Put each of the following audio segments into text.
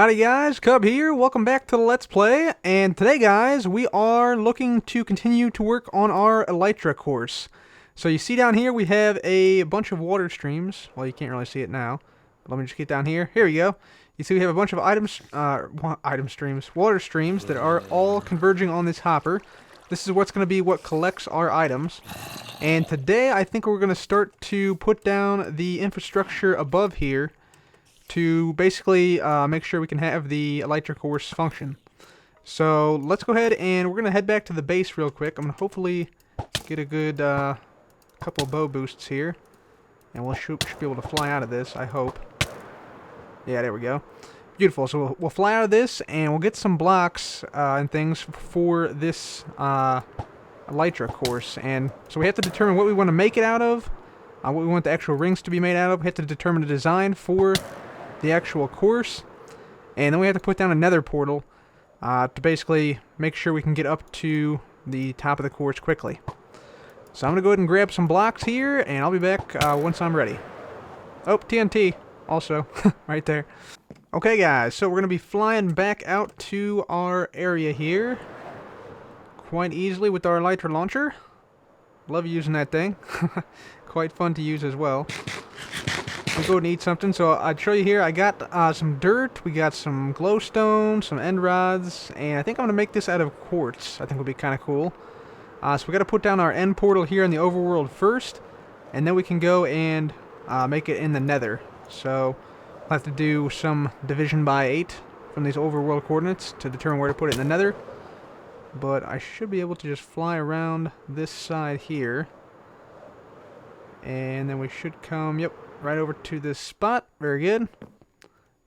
Howdy guys, Cub here, welcome back to the Let's Play, and today guys, we are looking to continue to work on our Elytra course. So you see down here we have a bunch of water streams. Well, you can't really see it now, but let me just get down here. Here we go. You see we have a bunch of water streams that are all converging on this hopper. This is what's going to be what collects our items. And today I think we're going to start to put down the infrastructure above here to basically make sure we can have the Elytra course function. So let's go ahead and we're going to head back to the base real quick. I'm going to hopefully get a good couple of bow boosts here. And we should be able to fly out of this, I hope. Yeah, there we go. Beautiful. So we'll fly out of this and we'll get some blocks and things for this Elytra course. And so we have to determine what we want to make it out of, what we want the actual rings to be made out of. We have to determine the design for the actual course, and then we have to put down a nether portal to basically make sure we can get up to the top of the course quickly. So I'm going to go ahead and grab some blocks here, and I'll be back once I'm ready. Oh, TNT also, right there. Okay guys, so we're going to be flying back out to our area here quite easily with our Elytra launcher. Love using that thing. Quite fun to use as well. We'll go ahead and eat something. So I'd show you here, I got some dirt, we got some glowstone, some end rods, and I think I'm going to make this out of quartz. I think would be kind of cool. So we got to put down our end portal here in the overworld first, and then we can go and make it in the nether. So we'll have to do some division by 8 from these overworld coordinates to determine where to put it in the nether. But I should be able to just fly around this side here. And then we should come, yep, right over to this spot. Very good.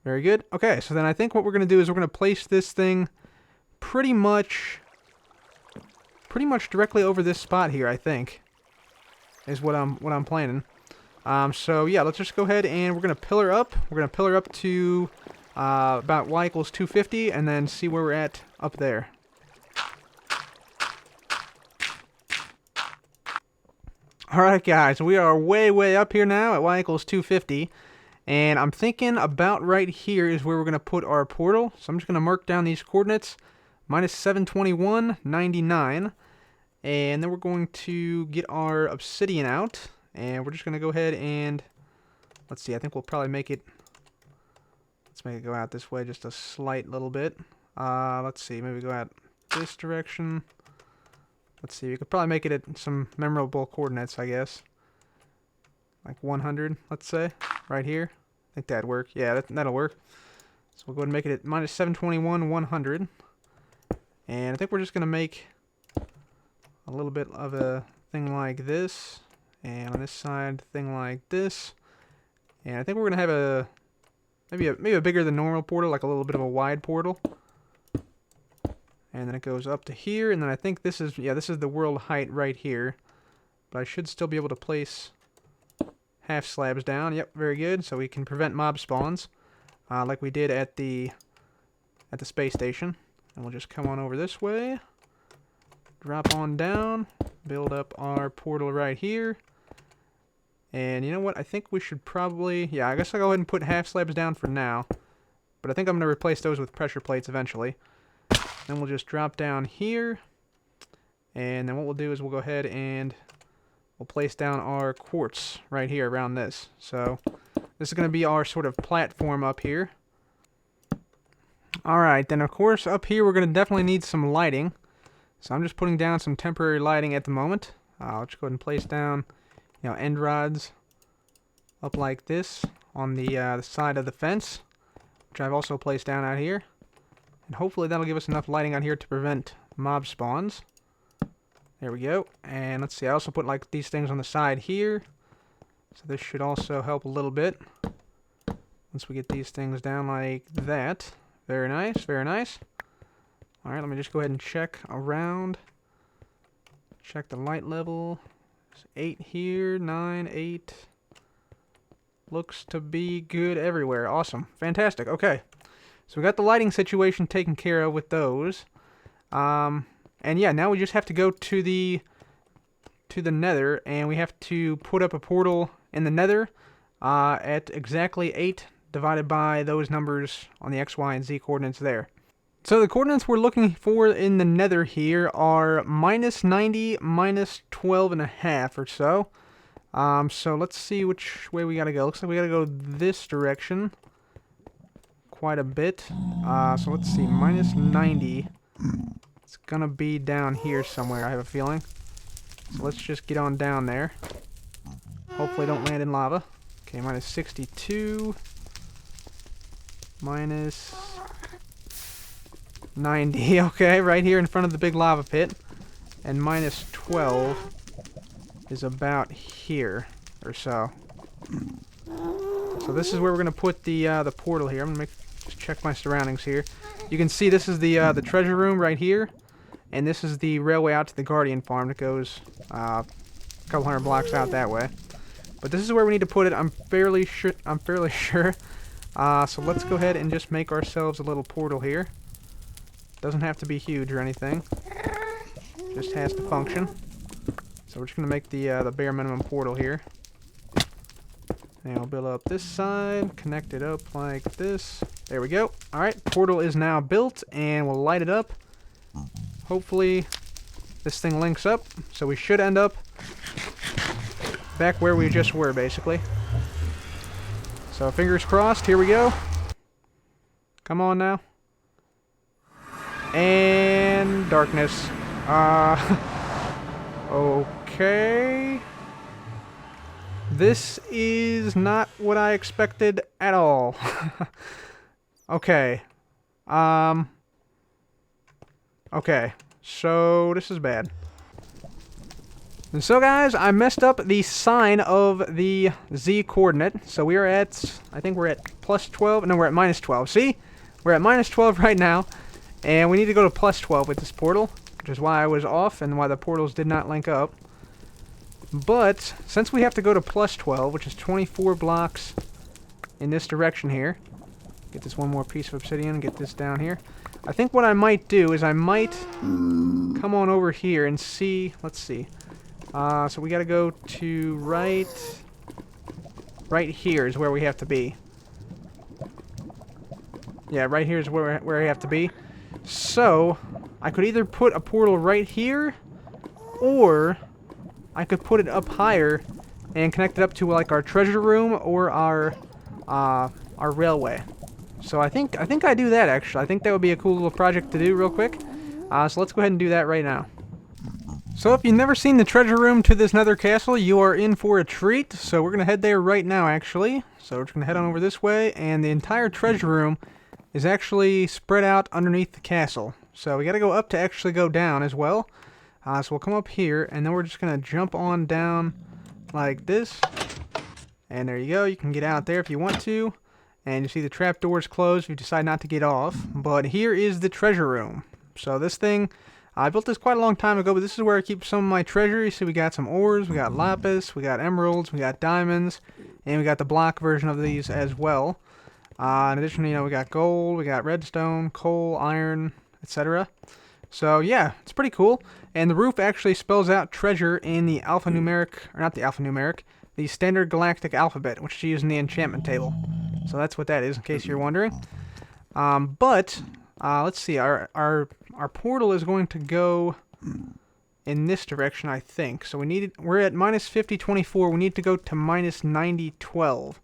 Very good. Okay, so then I think what we're going to do is we're going to place this thing pretty much directly over this spot here, I think, is what I'm planning. So yeah, let's just go ahead and we're going to pillar up. We're going to pillar up to about y equals 250 and then see where we're at up there. Alright guys, we are way up here now at y equals 250, and I'm thinking about right here is where we're going to put our portal. So I'm just going to mark down these coordinates, minus 721.99, and then we're going to get our obsidian out, and we're just going to go ahead and, let's see, I think we'll probably make it, let's make it go out this way just a slight little bit. Let's see, maybe go out this direction. Let's see, we could probably make it at some memorable coordinates, I guess. Like 100, let's say, right here. I think that'd work. Yeah, that'll work. So we'll go ahead and make it at minus 721, 100. And I think we're just going to make a little bit of a thing like this. And on this side, thing like this. And I think we're going to have a maybe a bigger than normal portal, like a little bit of a wide portal. And then it goes up to here, and then I think this is, yeah, this is the world height right here. But I should still be able to place half slabs down. Yep, very good. So we can prevent mob spawns, like we did at the space station. And we'll just come on over this way, drop on down, build up our portal right here. And you know what? I think we should probably, yeah, I guess I'll go ahead and put half slabs down for now. But I think I'm going to replace those with pressure plates eventually. Then we'll just drop down here, and then what we'll do is we'll go ahead and we'll place down our quartz right here around this. So this is going to be our sort of platform up here. Alright, then of course up here we're going to definitely need some lighting. So I'm just putting down some temporary lighting at the moment. I'll just go ahead and place down, you know, end rods up like this on the side of the fence, which I've also placed down out here. And hopefully that'll give us enough lighting out here to prevent mob spawns. There we go. And let's see, I also put like these things on the side here. So this should also help a little bit. Once we get these things down like that. Very nice, very nice. Alright, let me just go ahead and check around. Check the light level. There's 8 here, 9, 8. Looks to be good everywhere. Awesome. Fantastic. Okay. So we got the lighting situation taken care of with those. And yeah, now we just have to go to the nether, and we have to put up a portal in the nether at exactly 8 divided by those numbers on the x, y, and z coordinates there. So the coordinates we're looking for in the nether here are -90, -12.5 or so. So let's see which way we gotta go. Looks like we gotta go this direction quite a bit. So let's see, -90. It's gonna be down here somewhere, I have a feeling. So let's just get on down there. Hopefully don't land in lava. Okay, -62. -90. Okay, right here in front of the big lava pit. And -12 is about here or so. So this is where we're gonna put the portal here. I'm gonna just check my surroundings here. You can see this is the treasure room right here, and this is the railway out to the Guardian farm that goes a couple hundred blocks out that way. But this is where we need to put it. I'm fairly sure. So let's go ahead and just make ourselves a little portal here. Doesn't have to be huge or anything. Just has to function. So we're just gonna make the bare minimum portal here. And we'll build up this side, connect it up like this. There we go. Alright, portal is now built, and we'll light it up. Hopefully this thing links up, so we should end up back where we just were, basically. So fingers crossed, here we go. Come on now. And darkness. Okay. This is not what I expected at all. Okay. Okay. So, this is bad. And so, guys, I messed up the sign of the Z coordinate. So, we are at, I think we're at +12. No, we're at -12. See? We're at -12 right now. And we need to go to +12 with this portal, which is why I was off and why the portals did not link up. But, since we have to go to +12, which is 24 blocks in this direction here, get this one more piece of obsidian, get this down here. I think what I might do is I might come on over here and see, let's see. So we gotta go to right here is where we have to be. Yeah, right here is where I have to be. So, I could either put a portal right here, or I could put it up higher and connect it up to like our treasure room or our railway. So I think I do that actually. I think that would be a cool little project to do real quick. So let's go ahead and do that right now. So if you've never seen the treasure room to this nether castle, you are in for a treat. So we're gonna head there right now actually. So we're just gonna head on over this way, and the entire treasure room is actually spread out underneath the castle. So we gotta go up to actually go down as well. So we'll come up here, and then we're just gonna jump on down like this. And there you go. You can get out there if you want to. And you see the trap doors closed if you decide not to get off. But here is the treasure room. So this thing, I built this quite a long time ago, but this is where I keep some of my treasure. You see we got some ores, we got lapis, we got emeralds, we got diamonds, and we got the block version of these as well. In addition, you know, we got gold, we got redstone, coal, iron, etc. So yeah, it's pretty cool. And the roof actually spells out treasure in the alphanumeric, or not the alphanumeric, the standard galactic alphabet, which is used in the enchantment table. So that's what that is, in case you're wondering. Let's see, our portal is going to go in this direction, I think. So we're at -50.24. We need to go to -90.12.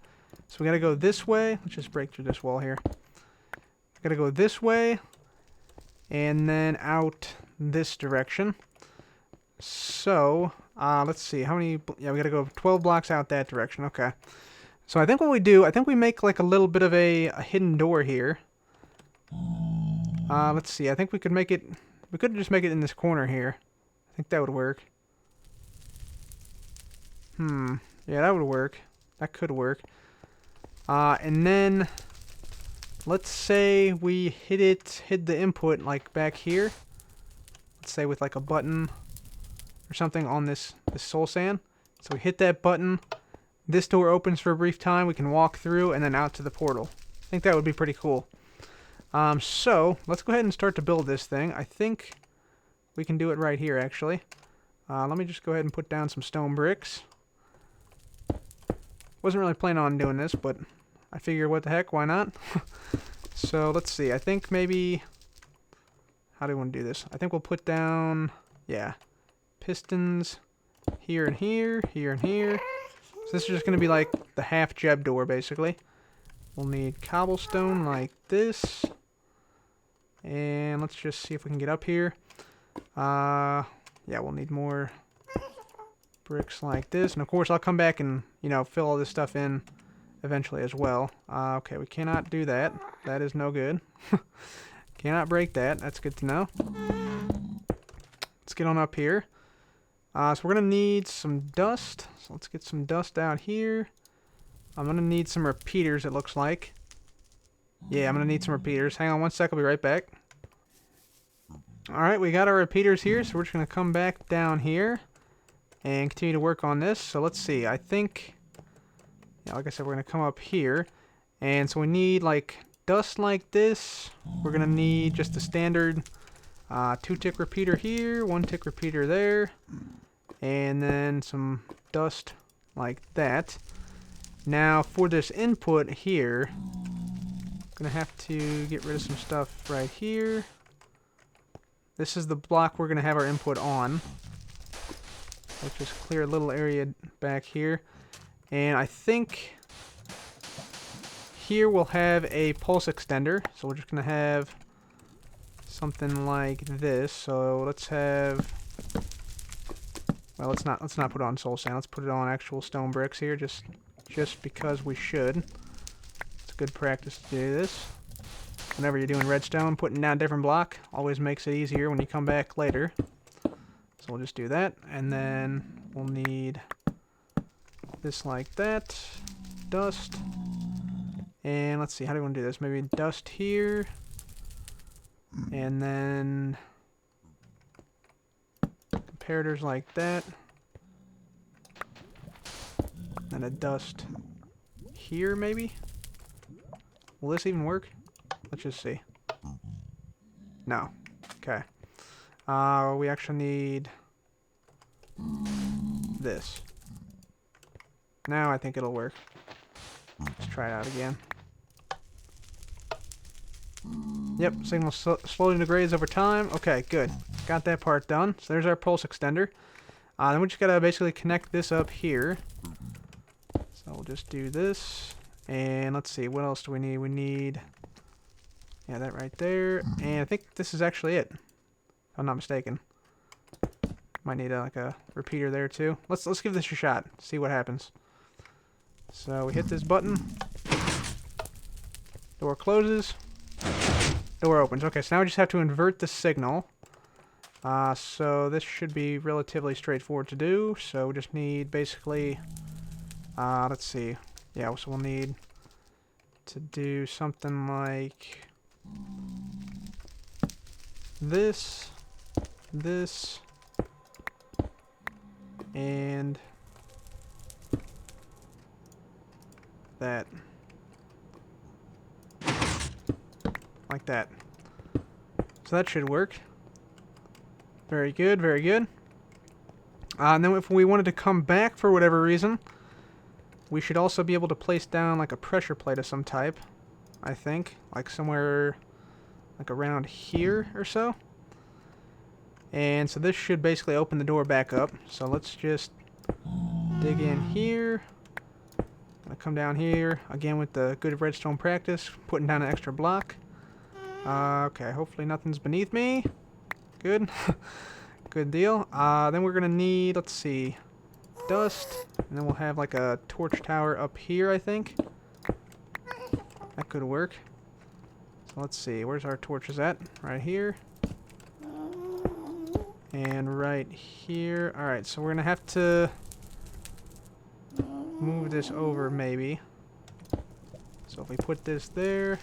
So we gotta go this way. Let's just break through this wall here. Gotta go this way, and then out this direction. So, let's see, how many, yeah, we gotta go 12 blocks out that direction, okay. So I think what we do, I think we make like a little bit of a hidden door here. Let's see, I think we could make it, we could just make it in this corner here. I think that would work. Yeah, that would work. That could work. And then, let's say we hid the input like back here. Let's say with like a button or something on this soul sand. So we hit that button. This door opens for a brief time. We can walk through and then out to the portal. I think that would be pretty cool. So let's go ahead and start to build this thing. I think we can do it right here actually. Let me just go ahead and put down some stone bricks. Wasn't really planning on doing this, but I figure, what the heck, why not? So let's see. I think maybe, how do we want to do this? I think we'll put down, yeah, pistons here and here, here and here. So this is just going to be like the half jeb door, basically. We'll need cobblestone like this. And let's just see if we can get up here. Yeah, we'll need more bricks like this. And of course, I'll come back and, you know, fill all this stuff in eventually as well. Okay, we cannot do that. That is no good. Cannot break that. That's good to know. Let's get on up here. So we're going to need some dust. So let's get some dust out here. I'm going to need some repeaters, it looks like. Yeah, I'm going to need some repeaters. Hang on one sec, I'll be right back. Alright, we got our repeaters here, so we're just going to come back down here and continue to work on this. So let's see, I think, yeah, like I said, we're going to come up here. And so we need, like, dust like this. We're going to need just a standard 2-tick repeater here, 1-tick repeater there, and then some dust like that. Now, for this input here, I'm going to have to get rid of some stuff right here. This is the block we're going to have our input on. Let's just clear a little area back here. And I think here we'll have a pulse extender. So we're just going to have something like this. So let's have, well, let's not put it on soul sand. Let's put it on actual stone bricks here, just because we should. It's a good practice to do this. Whenever you're doing redstone, putting down a different block always makes it easier when you come back later. So we'll just do that, and then we'll need this like that, dust, and let's see, how do we want to do this? Maybe dust here, and then comparators like that, and a dust here maybe? Will this even work? Let's just see. No. Okay. We actually need this. Now I think it'll work. Let's try it out again. Yep, signal slowly degrades over time. Okay, good. Got that part done. So there's our pulse extender. Then we just gotta basically connect this up here. So we'll just do this. And let's see, what else do we need? We need, yeah, that right there. And I think this is actually it, if I'm not mistaken. Might need like a repeater there too. Let's give this a shot. See what happens. So we hit this button. Door closes. Door opens. Okay, so now we just have to invert the signal. So this should be relatively straightforward to do. So we just need basically, let's see. Yeah, so we'll need to do something like this, this, and that. Like that. So that should work. Very good, very good. And then if we wanted to come back for whatever reason, we should also be able to place down like a pressure plate of some type, I think. Like somewhere like around here or so. And so this should basically open the door back up. So let's just dig in here. Gonna come down here again with the good redstone practice, putting down an extra block. Okay, hopefully nothing's beneath me. Good. Good deal. Then we're gonna need, let's see, dust, and then we'll have like a torch tower up here, I think. That could work. So let's see, where's our torches at? Right here. And right here. Alright, so we're gonna have to move this over maybe. So if we put this there,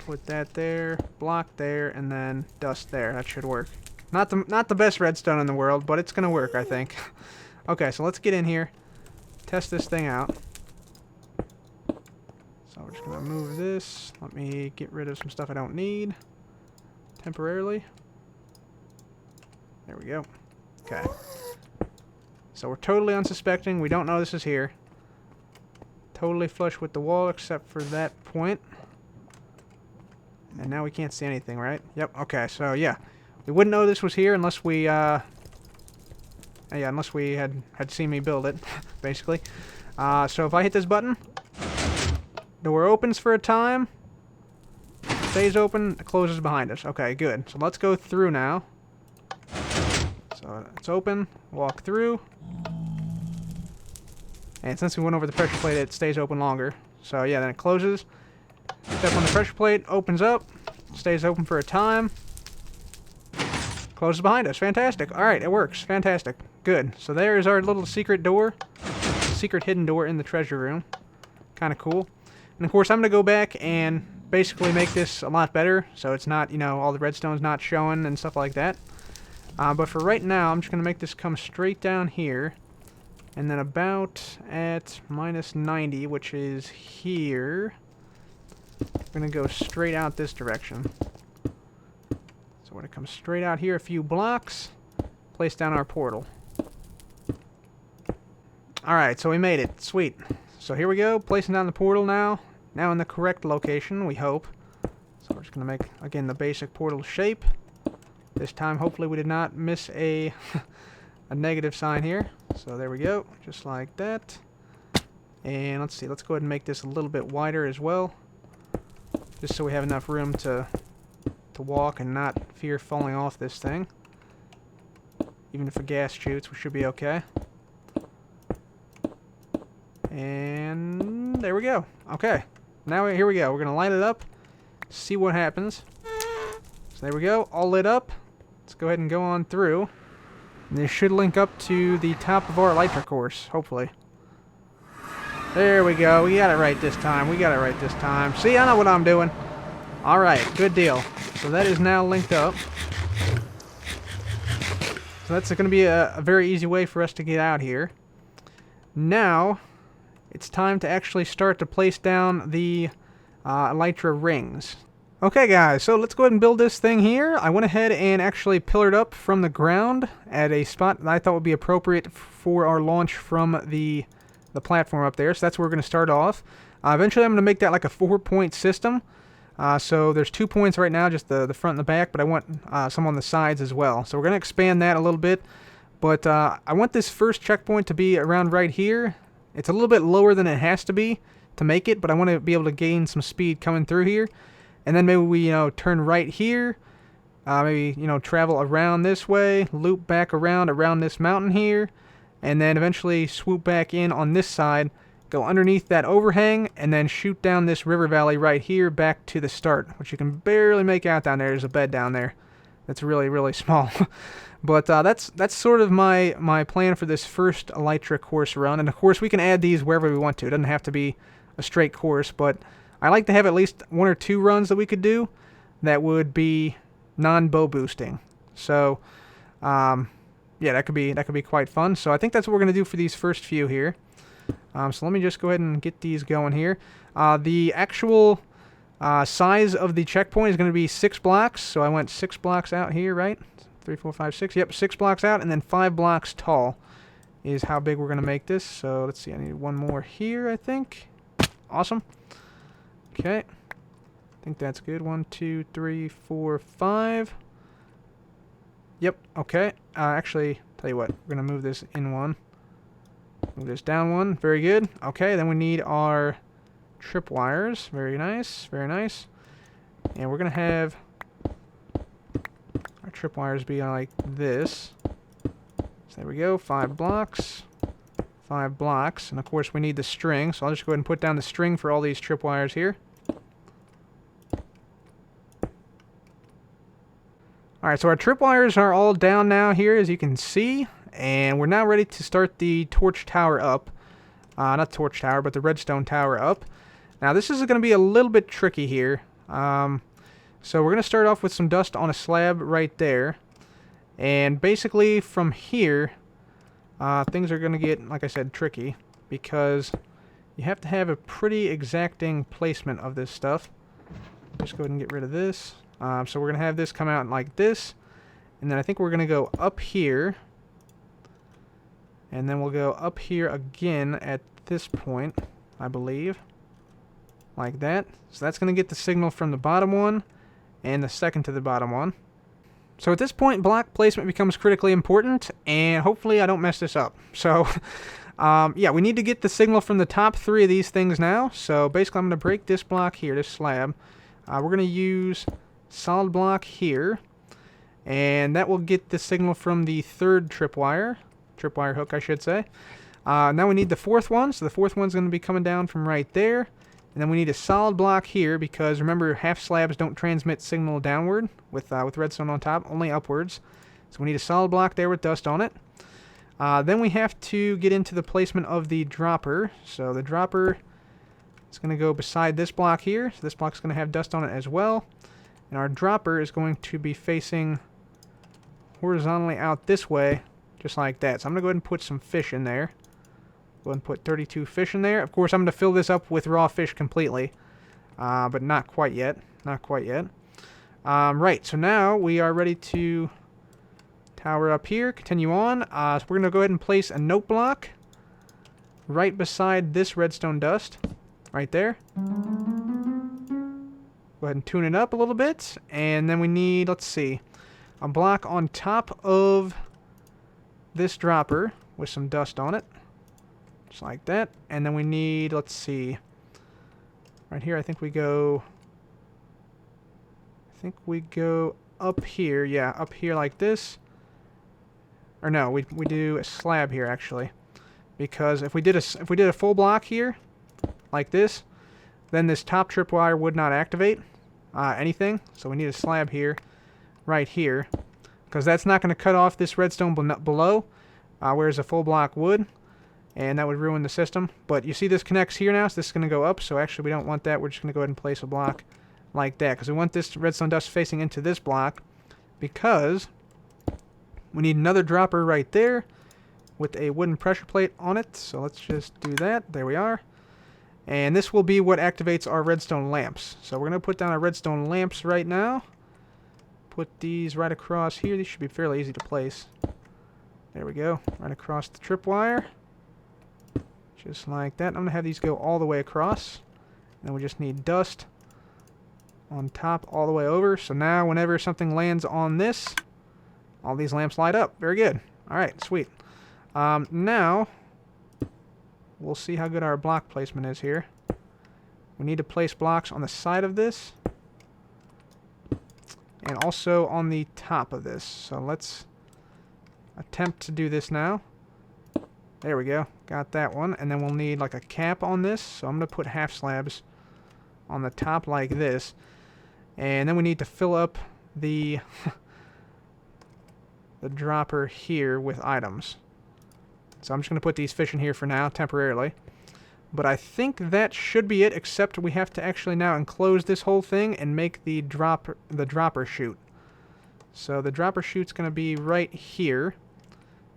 put that there, block there, and then dust there, that should work. Not the best redstone in the world, but it's gonna work, I think. Okay, so let's get in here, test this thing out. So we're just gonna move this. Let me get rid of some stuff I don't need temporarily. There we go. Okay. So we're totally unsuspecting. We don't know this is here. Totally flush with the wall except for that point. And now we can't see anything, right? Yep, okay, so yeah. We wouldn't know this was here unless we, yeah, unless we had seen me build it, basically. So if I hit this button, door opens for a time, stays open, it closes behind us. Okay, good. So let's go through now. So it's open, walk through. And since we went over the pressure plate, it stays open longer. So yeah, then it closes. Step on the pressure plate, opens up, stays open for a time. Closes behind us. Fantastic. Alright, it works. Fantastic. Good. So there is our little secret door. Secret hidden door in the treasure room. Kind of cool. And of course, I'm going to go back and basically make this a lot better. So it's not, you know, all the redstone's not showing and stuff like that. But for right now, I'm just going to make this come straight down here. And then about at minus 90, which is here, we're going to go straight out this direction. So we're going to come straight out here a few blocks, place down our portal. Alright, so we made it. Sweet. So here we go, placing down the portal now. Now in the correct location, we hope. So we're just going to make, again, the basic portal shape. This time, hopefully, we did not miss a a negative sign here. So there we go, just like that. And let's see, let's go ahead and make this a little bit wider as well. Just so we have enough room to walk and not fear falling off this thing. Even if a gas shoots, we should be okay. And there we go. Okay, now here we go. We're going to light it up, see what happens. So there we go, all lit up. Let's go ahead and go on through. And this should link up to the top of our Elytra course, hopefully. There we go. We got it right this time. We got it right this time. See, I know what I'm doing. Alright, good deal. So that is now linked up. So that's going to be a very easy way for us to get out here. Now, it's time to actually start to place down the Elytra rings. Okay guys, so let's go ahead and build this thing here. I went ahead and actually pillared up from the ground at a spot that I thought would be appropriate for our launch from the platform up there. So that's where we're going to start off. Eventually I'm going to make that like a 4-point system. So there's 2 points right now, just the front and the back, but I want some on the sides as well. So we're going to expand that a little bit. But I want this first checkpoint to be around right here. It's a little bit lower than it has to be to make it, but I want to be able to gain some speed coming through here. And then maybe we, you know, turn right here. Maybe, you know, travel around this way, loop back around this mountain here, and then eventually swoop back in on this side, go underneath that overhang, and then shoot down this river valley right here back to the start, which you can barely make out down there. There's a bed down there that's really, really small. But that's sort of my plan for this first Elytra course run. And of course, we can add these wherever we want to. It doesn't have to be a straight course, but I like to have at least 1 or 2 runs that we could do that would be non-bow boosting. So, yeah, that could be quite fun. So I think that's what we're going to do for these first few here. So let me just go ahead and get these going here. The actual size of the checkpoint is going to be 6 blocks. So I went 6 blocks out here, right? 3, 4, 5, 6. Yep, 6 blocks out, and then 5 blocks tall is how big we're going to make this. So let's see, I need 1 more here, I think. Awesome. Okay, I think that's good. 1, 2, 3, 4, 5. Yep, okay. Actually, tell you what, we're going to move this in 1. Move this down 1. Very good. Okay, then we need our tripwires. Very nice, very nice. And we're going to have our tripwires be like this. So there we go, 5 blocks. 5 blocks. And of course, we need the string, so I'll just go ahead and put down the string for all these tripwires here. Alright, so our tripwires are all down now here, as you can see, and we're now ready to start the torch tower up. Not torch tower, but the redstone tower up. Now, this is going to be a little bit tricky here. So we're going to start off with some dust on a slab right there. And basically, from here, things are going to get, like I said, tricky, because you have to have a pretty exacting placement of this stuff. Just go ahead and get rid of this. So we're going to have this come out like this, and then I think we're going to go up here, and then we'll go up here again at this point. I believe. Like that. So that's going to get the signal from the bottom one and the second to the bottom one. So at this point, block placement becomes critically important, and hopefully I don't mess this up. So, yeah, we need to get the signal from the top 3 of these things now. So basically I'm going to break this block here, this slab. We're going to use solid block here, and that will get the signal from the 3rd tripwire hook, I should say. Now we need the 4th one, so the 4th one's going to be coming down from right there. And then we need a solid block here because, remember, half slabs don't transmit signal downward with redstone on top, only upwards. So we need a solid block there with dust on it. Then we have to get into the placement of the dropper. So the dropper is going to go beside this block here. So this block's going to have dust on it as well. And our dropper is going to be facing horizontally out this way, just like that. So I'm going to go ahead and put some fish in there. Go ahead and put 32 fish in there. Of course, I'm going to fill this up with raw fish completely. But not quite yet. Not quite yet. Right, so now we are ready to tower up here. Continue on. So we're going to go ahead and place a note block right beside this redstone dust. Right there. Go ahead and tune it up a little bit. And then we need, let's see, a block on top of this dropper with some dust on it. Just like that. And then we need, let's see, right here I think we go up here. Yeah, up here like this. Or no, we do a slab here actually. Because if we did a full block here like this, then this top tripwire would not activate anything. So we need a slab here, right here, because that's not going to cut off this redstone below, whereas a full block would. And that would ruin the system. But you see this connects here now, so this is going to go up. So actually we don't want that. We're just going to go ahead and place a block like that. Because we want this redstone dust facing into this block. Because we need another dropper right there with a wooden pressure plate on it. So let's just do that. There we are. And this will be what activates our redstone lamps. So we're going to put down our redstone lamps right now. Put these right across here. These should be fairly easy to place. There we go. Right across the tripwire. Just like that. I'm going to have these go all the way across. Then we just need dust on top all the way over. So now whenever something lands on this, all these lamps light up. Very good. Alright, sweet. Now, we'll see how good our block placement is here. We need to place blocks on the side of this. And also on the top of this. So let's attempt to do this now. There we go. Got that one. And then we'll need like a cap on this. So I'm going to put half slabs on the top like this. And then we need to fill up the the dropper here with items. So I'm just going to put these fish in here for now, temporarily. But I think that should be it, except we have to actually now enclose this whole thing and make the dropper chute. So the dropper chute's going to be right here.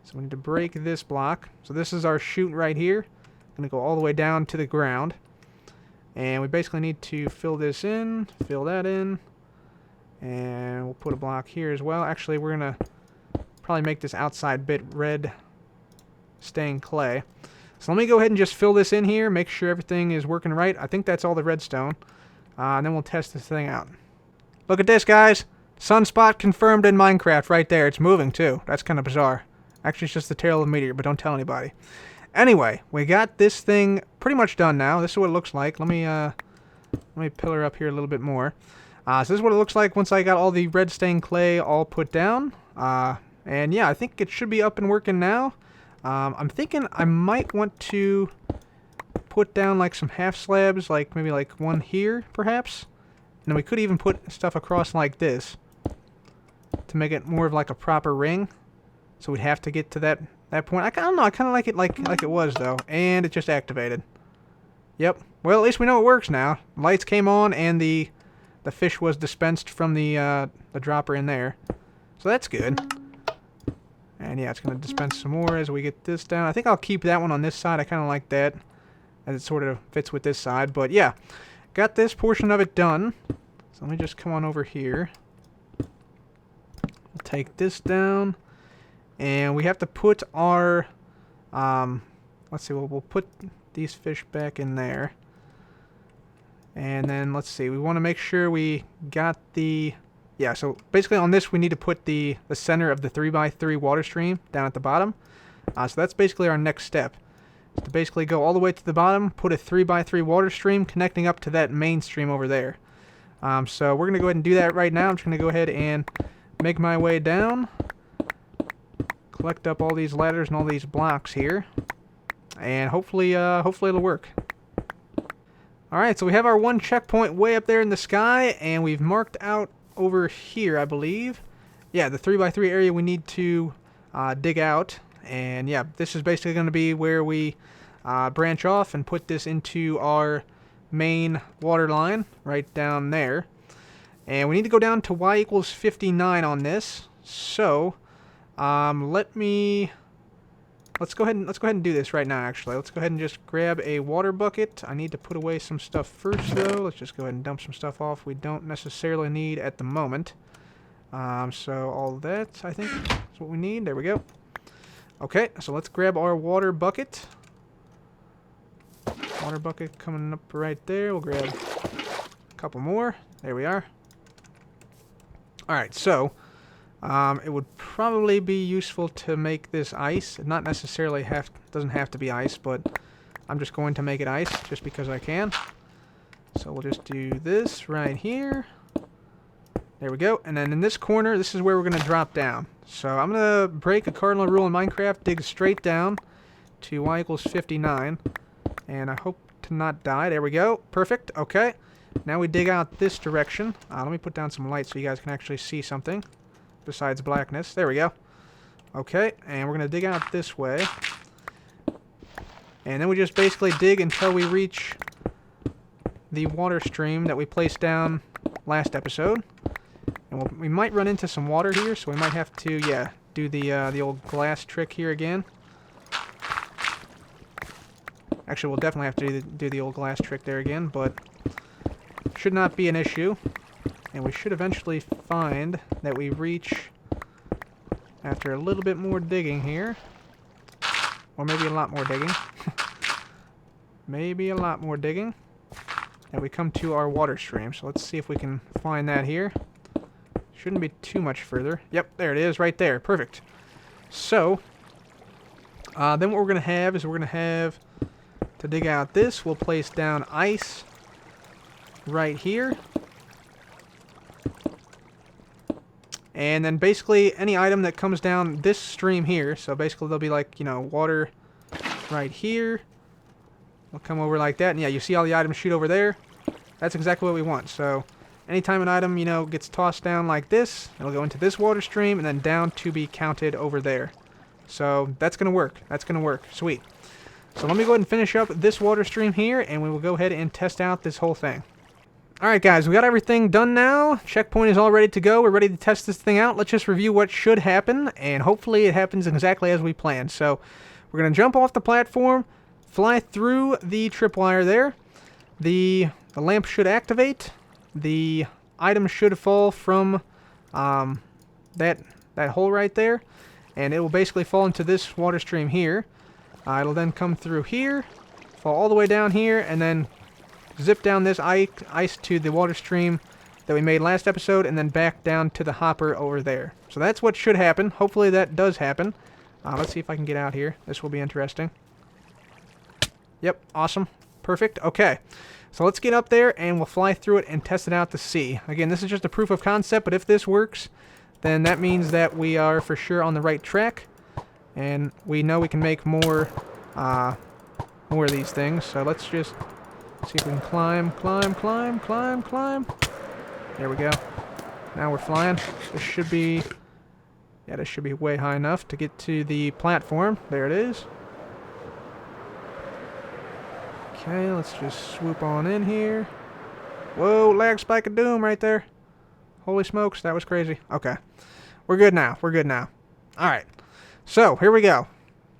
So we need to break this block. So this is our chute right here. Going to go all the way down to the ground. And we basically need to fill this in, fill that in. And we'll put a block here as well. Actually, we're going to probably make this outside bit red stained clay. So let me go ahead and just fill this in here, make sure everything is working right. I think that's all the redstone. And then we'll test this thing out. Look at this, guys. Sunspot confirmed in Minecraft right there. It's moving, too. That's kind of bizarre. Actually, it's just the tail of a meteor, but don't tell anybody. Anyway, we got this thing pretty much done now. This is what it looks like. Let me pillar up here a little bit more. So this is what it looks like once I got all the red stained clay all put down. And yeah, I think it should be up and working now. I'm thinking I might want to put down like some half slabs, like maybe like one here, perhaps. And then we could even put stuff across like this to make it more of like a proper ring. So we'd have to get to that point. I don't know. I kind of like it like it was though, and it just activated. Yep. Well, at least we know it works now. Lights came on, and the fish was dispensed from the dropper in there. So that's good. And yeah, it's going to dispense some more as we get this down. I think I'll keep that one on this side. I kind of like that, as it sort of fits with this side. But yeah, got this portion of it done. So let me just come on over here. We'll take this down. And we have to put our, let's see, we'll put these fish back in there. And then let's see, we want to make sure we got the... Yeah, so basically on this we need to put the center of the 3x3 water stream down at the bottom. So that's basically our next step. To basically go all the way to the bottom, put a 3x3 water stream connecting up to that main stream over there. So we're going to go ahead and do that right now. I'm just going to go ahead and make my way down. Collect up all these ladders and all these blocks here. And hopefully it'll work. Alright, so we have our one checkpoint way up there in the sky, and we've marked out over here, I believe. Yeah, the 3x3 area we need to dig out. And yeah, this is basically going to be where we branch off and put this into our main water line right down there. And we need to go down to y equals 59 on this. So let's go ahead and do this right now. Actually, let's go ahead and just grab a water bucket. I need to put away some stuff first, though. Let's just go ahead and dump some stuff off we don't necessarily need at the moment. So all that, I think, is what we need. There we go. Okay, so let's grab our water bucket. Water bucket coming up right there. We'll grab a couple more. There we are. Alright, so it would probably be useful to make this ice. Not necessarily doesn't have to be ice, but I'm just going to make it ice just because I can. So we'll just do this right here. There we go. And then in this corner, this is where we're going to drop down. So I'm going to break a cardinal rule in Minecraft, dig straight down to y equals 59. And I hope to not die. There we go. Perfect. Okay. Now we dig out this direction. Let me put down some light so you guys can actually see something besides blackness. There we go. Okay. And we're going to dig out this way. And then we just basically dig until we reach the water stream that we placed down last episode. And we might run into some water here, so we might have to, yeah, do the old glass trick here again. Actually, we'll definitely have to do the old glass trick there again, but should not be an issue. And we should eventually find that we reach, after a little bit more digging here, or maybe a lot more digging, maybe a lot more digging, and we come to our water stream. So let's see if we can find that here. Shouldn't be too much further. Yep, there it is, right there. Perfect. So, then what we're going to have is we're going to have to dig out this. We'll place down ice right here. And then basically any item that comes down this stream here, so basically there'll be like, you know, water right here. We'll come over like that, and yeah, you see all the items shoot over there. That's exactly what we want. So anytime an item, you know, gets tossed down like this, it'll go into this water stream and then down to be counted over there. So that's going to work. That's going to work. Sweet. So let me go ahead and finish up this water stream here, and we will go ahead and test out this whole thing. Alright guys, we got everything done now. Checkpoint is all ready to go. We're ready to test this thing out. Let's just review what should happen, and hopefully it happens exactly as we planned. So we're going to jump off the platform, fly through the tripwire there. The lamp should activate. The item should fall from that hole right there, and it will basically fall into this water stream here. It'll then come through here, fall all the way down here, and then zip down this ice to the water stream that we made last episode, and then back down to the hopper over there. So that's what should happen. Hopefully that does happen. Let's see if I can get out here. This will be interesting. Yep, awesome. Perfect. Okay. So let's get up there, and we'll fly through it and test it out to see. Again, this is just a proof of concept, but if this works, then that means that we are for sure on the right track, and we know we can make more of these things. So let's just see if we can climb. There we go. Now we're flying. This should be, yeah, this should be way high enough to get to the platform. There it is. Okay, let's just swoop on in here. Whoa, lag spike of doom right there. Holy smokes, that was crazy. Okay. We're good now. We're good now. Alright. So, here we go.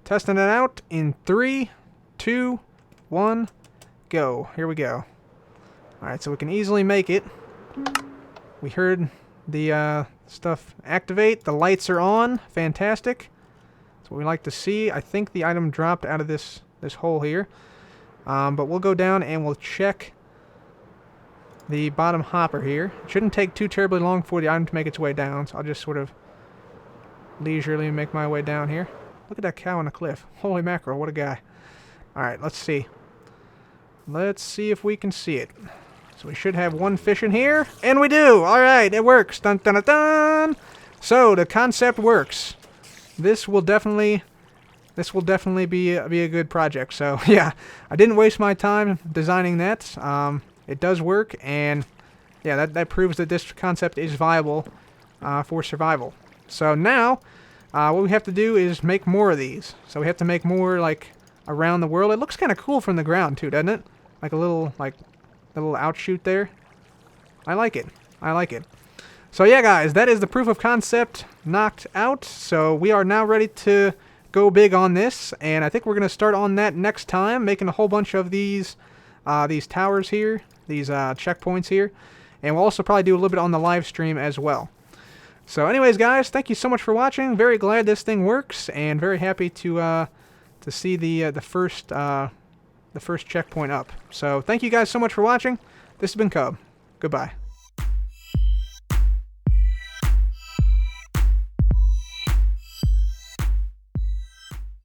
Testing it out in 3, 2, 1, go. Here we go. Alright, so we can easily make it. We heard the stuff activate. The lights are on. Fantastic. That's what we like to see. I think the item dropped out of this hole here. But we'll go down and we'll check the bottom hopper here. It shouldn't take too terribly long for the item to make its way down, so I'll just sort of leisurely make my way down here. Look at that cow on the cliff. Holy mackerel, what a guy. Alright, let's see. Let's see if we can see it. So we should have one fish in here, and we do! Alright, it works! Dun dun dun dun! So, the concept works. This will definitely be a good project. So, yeah, I didn't waste my time designing that. It does work, and yeah, that proves that this concept is viable for survival. So now, what we have to do is make more of these. So we have to make more, like, around the world. It looks kind of cool from the ground, too, doesn't it? Like a little outshoot there. I like it. I like it. So yeah, guys, that is the proof of concept knocked out. So we are now ready to go big on this, and I think we're going to start on that next time, making a whole bunch of these towers here, these checkpoints here, and we'll also probably do a little bit on the live stream as well. So anyways, guys, thank you so much for watching. Very glad this thing works, and very happy to see the first checkpoint up. So thank you guys so much for watching. This has been Cub. Goodbye.